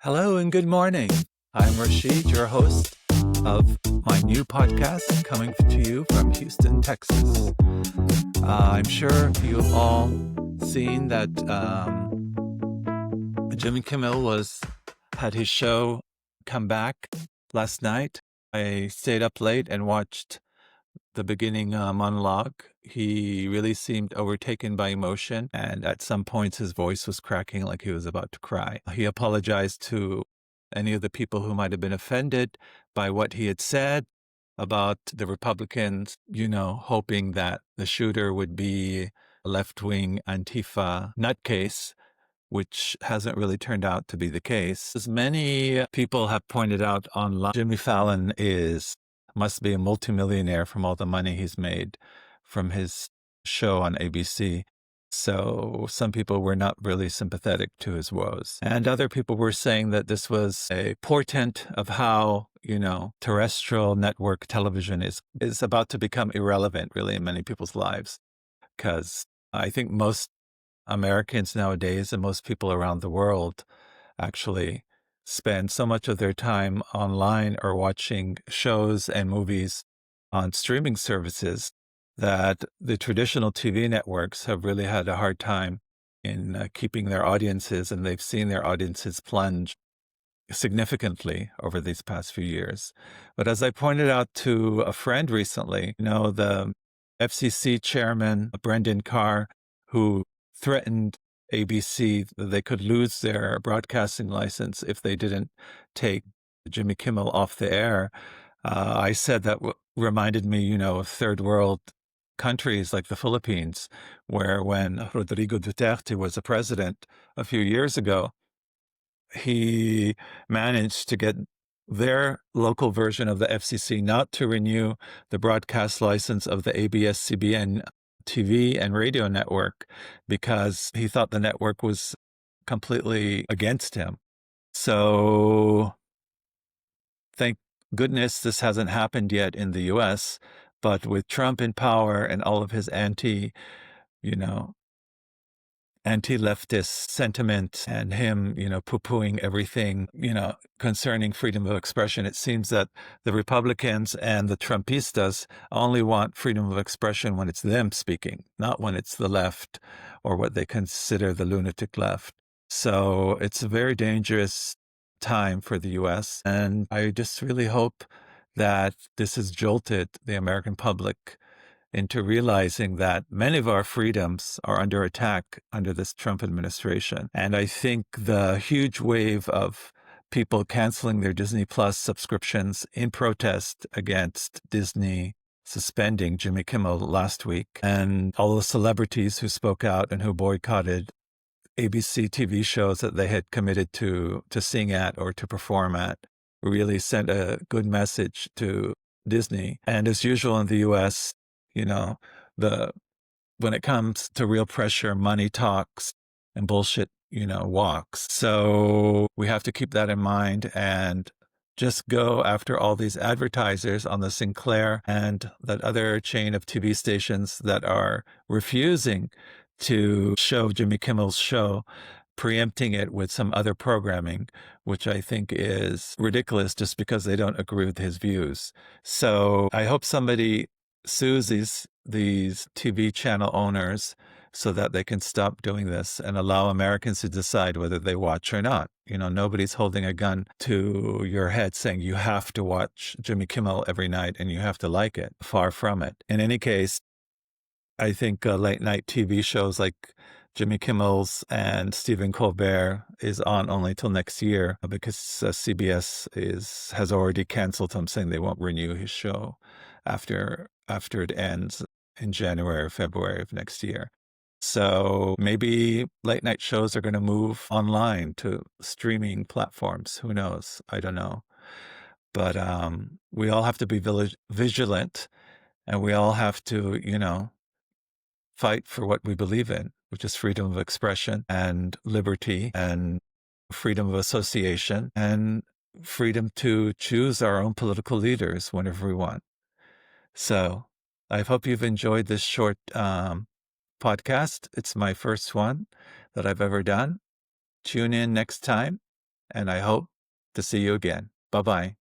Hello and good morning. I'm Rashid, your host of my new podcast coming to you from Houston, Texas. I'm sure you've all seen that Jimmy Kimmel had his show come back last night. I stayed up late and watched the beginning monologue. He really seemed overtaken by emotion, and at some points his voice was cracking like he was about to cry. He apologized to any of the people who might have been offended by what he had said about the Republicans, hoping that the shooter would be a left-wing Antifa nutcase, which hasn't really turned out to be the case. As many people have pointed out online, Jimmy Fallon must be a multimillionaire from all the money he's made from his show on ABC. So some people were not really sympathetic to his woes. And other people were saying that this was a portent of how, terrestrial network television is about to become irrelevant, really, in many people's lives. Because I think most Americans nowadays and most people around the world actually spend so much of their time online or watching shows and movies on streaming services that the traditional TV networks have really had a hard time in keeping their audiences, and they've seen their audiences plunge significantly over these past few years. But as I pointed out to a friend recently, the FCC chairman, Brendan Carr, who threatened ABC that they could lose their broadcasting license if they didn't take Jimmy Kimmel off the air. I said that reminded me, of third world countries like the Philippines, where when Rodrigo Duterte was a president a few years ago, he managed to get their local version of the FCC not to renew the broadcast license of the ABS-CBN TV and radio network because he thought the network was completely against him. So thank goodness this hasn't happened yet in the US, but with Trump in power and all of his anti-leftist sentiment and him, poo-pooing everything, concerning freedom of expression. It seems that the Republicans and the Trumpistas only want freedom of expression when it's them speaking, not when it's the left or what they consider the lunatic left. So it's a very dangerous time for the U.S. And I just really hope that this has jolted the American public into realizing that many of our freedoms are under attack under this Trump administration. And I think the huge wave of people canceling their Disney Plus subscriptions in protest against Disney suspending Jimmy Kimmel last week, and all the celebrities who spoke out and who boycotted ABC TV shows that they had committed to sing at or to perform at, really sent a good message to Disney. And as usual in the U.S., when it comes to real pressure, money talks and bullshit, walks. So we have to keep that in mind and just go after all these advertisers on the Sinclair and that other chain of TV stations that are refusing to show Jimmy Kimmel's show, preempting it with some other programming, which I think is ridiculous just because they don't agree with his views. So I hope somebody sues these TV channel owners so that they can stop doing this and allow Americans to decide whether they watch or not. Nobody's holding a gun to your head saying you have to watch Jimmy Kimmel every night and you have to like it. Far from it. In any case, I think late night TV shows like Jimmy Kimmel's and Stephen Colbert is on only till next year because CBS has already canceled him, saying they won't renew his show after it ends in January or February of next year. So maybe late night shows are going to move online to streaming platforms. Who knows? I don't know. But we all have to be vigilant, and we all have to, fight for what we believe in, which is freedom of expression and liberty and freedom of association and freedom to choose our own political leaders whenever we want. So I hope you've enjoyed this short podcast. It's my first one that I've ever done. Tune in next time. and I hope to see you again. Bye bye.